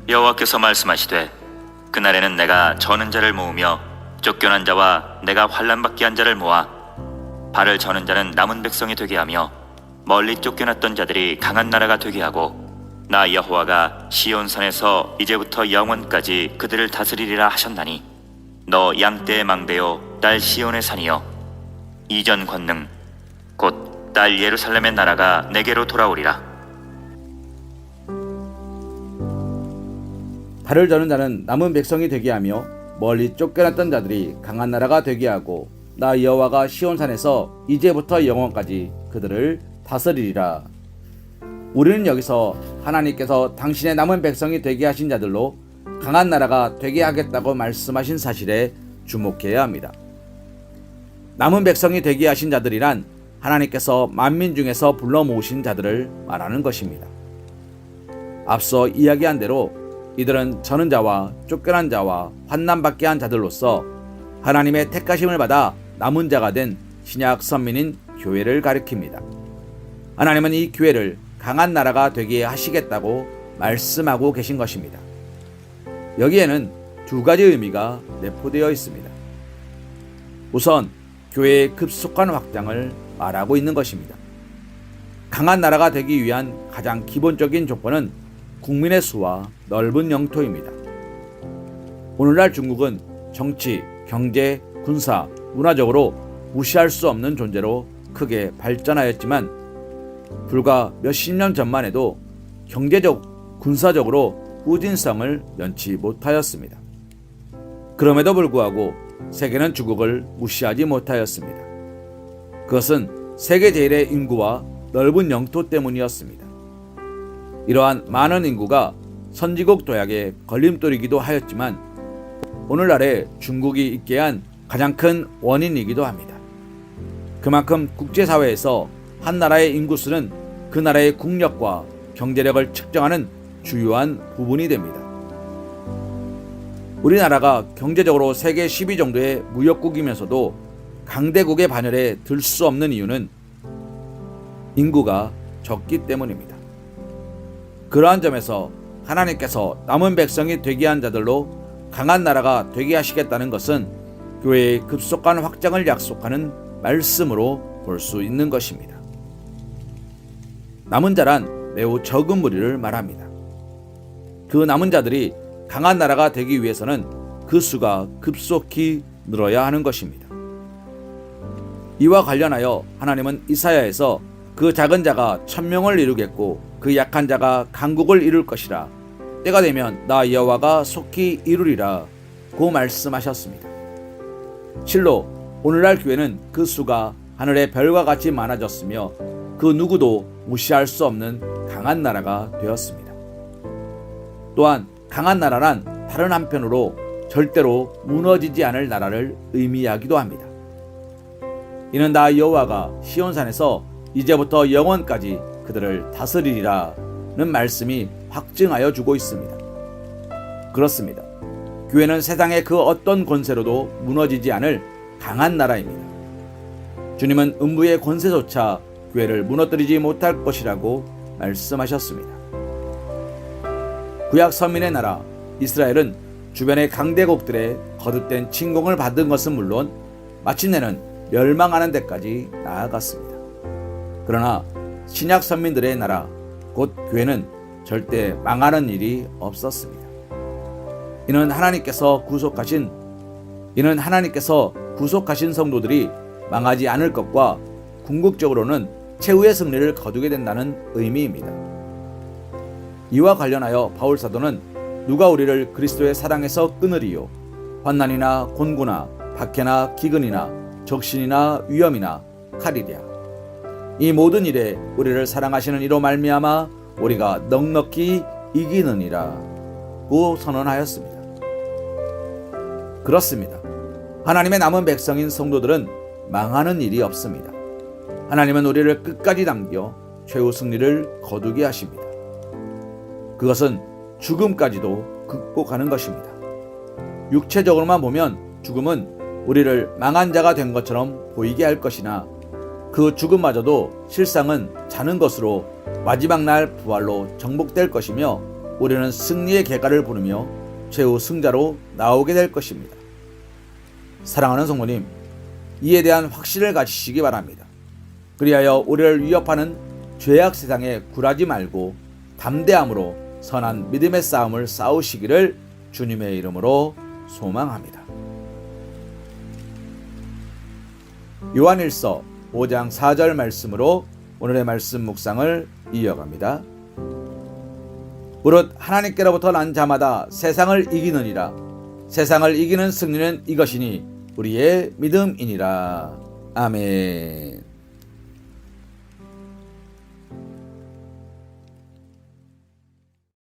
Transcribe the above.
여호와께서 말씀하시되 그날에는 내가 저는 자를 모으며 쫓겨난 자와 내가 환난받게 한 자를 모아 발을 저는 자는 남은 백성이 되게 하며 멀리 쫓겨났던 자들이 강한 나라가 되게 하고 나 여호와가 시온산에서 이제부터 영원까지 그들을 다스리리라 하셨나니 너 양떼의 망대요 딸 시온의 산이여 이전 권능 곧 딸 예루살렘의 나라가 내게로 돌아오리라. 발을 저는 자는 남은 백성이 되게 하며 멀리 쫓겨났던 자들이 강한 나라가 되게 하고 나 여호와가 시온산에서 이제부터 영원까지 그들을 다스리리라. 우리는 여기서 하나님께서 당신의 남은 백성이 되게 하신 자들로 강한 나라가 되게 하겠다고 말씀하신 사실에 주목해야 합니다. 남은 백성이 되게 하신 자들이란 하나님께서 만민 중에서 불러 모으신 자들을 말하는 것입니다. 앞서 이야기한 대로 이들은 저는 자와 쫓겨난 자와 환난받게 한 자들로서 하나님의 택하심을 받아 남은 자가 된 신약 선민인 교회를 가리킵니다. 하나님은 이 교회를 강한 나라가 되게 하시겠다고 말씀하고 계신 것입니다. 여기에는 두 가지 의미가 내포되어 있습니다. 우선 교회의 급속한 확장을 말하고 있는 것입니다. 강한 나라가 되기 위한 가장 기본적인 조건은 국민의 수와 넓은 영토입니다. 오늘날 중국은 정치, 경제, 군사, 문화적으로 무시할 수 없는 존재로 크게 발전하였지만 불과 몇십 년 전만 해도 경제적, 군사적으로 후진성을 면치 못하였습니다. 그럼에도 불구하고 세계는 중국을 무시하지 못하였습니다. 그것은 세계 제일의 인구와 넓은 영토 때문이었습니다. 이러한 많은 인구가 선진국 도약의 걸림돌이기도 하였지만 오늘날의 중국이 있게 한 가장 큰 원인이기도 합니다. 그만큼 국제사회에서 한 나라의 인구수는 그 나라의 국력과 경제력을 측정하는 주요한 부분이 됩니다. 우리나라가 경제적으로 세계 10위 정도의 무역국이면서도 강대국의 반열에 들 수 없는 이유는 인구가 적기 때문입니다. 그러한 점에서 하나님께서 남은 백성이 되게 한 자들로 강한 나라가 되게 하시겠다는 것은 교회의 급속한 확장을 약속하는 말씀으로 볼 수 있는 것입니다. 남은 자란 매우 적은 무리를 말합니다. 그 남은 자들이 강한 나라가 되기 위해서는 그 수가 급속히 늘어야 하는 것입니다. 이와 관련하여 하나님은 이사야에서 그 작은 자가 1000명을 이루겠고 그 약한 자가 강국을 이룰 것이라 때가 되면 나 여호와가 속히 이루리라 고 말씀하셨습니다. 실로 오늘날 교회는 그 수가 하늘의 별과 같이 많아졌으며 그 누구도 무시할 수 없는 강한 나라가 되었습니다. 또한 강한 나라란 다른 한편으로 절대로 무너지지 않을 나라를 의미하기도 합니다. 이는 나 여호와가 시온산에서 이제부터 영원까지 그들을 다스리리라는 말씀이 확증하여 주고 있습니다. 그렇습니다. 교회는 세상의 그 어떤 권세로도 무너지지 않을 강한 나라입니다. 주님은 음부의 권세조차 교회를 무너뜨리지 못할 것이라고 말씀하셨습니다. 구약 선민의 나라 이스라엘은 주변의 강대국들의 거듭된 침공을 받은 것은 물론 마침내는 멸망하는 데까지 나아갔습니다. 그러나 신약 선민들의 나라 곧 교회는 절대 망하는 일이 없었습니다. 이는 하나님께서 구속하신 성도들이 망하지 않을 것과 궁극적으로는 최후의 승리를 거두게 된다는 의미입니다. 이와 관련하여 바울 사도는 누가 우리를 그리스도의 사랑에서 끊으리요 환난이나 곤고나 박해나 기근이나 적신이나 위험이나 칼이랴 이 모든 일에 우리를 사랑하시는 이로 말미암아 우리가 넉넉히 이기느니라 고 선언하였습니다. 그렇습니다. 하나님의 남은 백성인 성도들은 망하는 일이 없습니다. 하나님은 우리를 끝까지 남겨 최후 승리를 거두게 하십니다. 그것은 죽음까지도 극복하는 것입니다. 육체적으로만 보면 죽음은 우리를 망한 자가 된 것처럼 보이게 할 것이나 그 죽음마저도 실상은 자는 것으로 마지막 날 부활로 정복될 것이며 우리는 승리의 객가를 부르며 최후 승자로 나오게 될 것입니다. 사랑하는 성모님, 이에 대한 확신을 가지시기 바랍니다. 그리하여 우리를 위협하는 죄악 세상에 굴하지 말고 담대함으로 선한 믿음의 싸움을 싸우시기를 주님의 이름으로 소망합니다. 요한일서 5장 4절 말씀으로 오늘의 말씀 묵상을 이어갑니다. 무릇 하나님께로부터 난 자마다 세상을 이기느니라. 세상을 이기는 승리는 이것이니 우리의 믿음이니라. 아멘.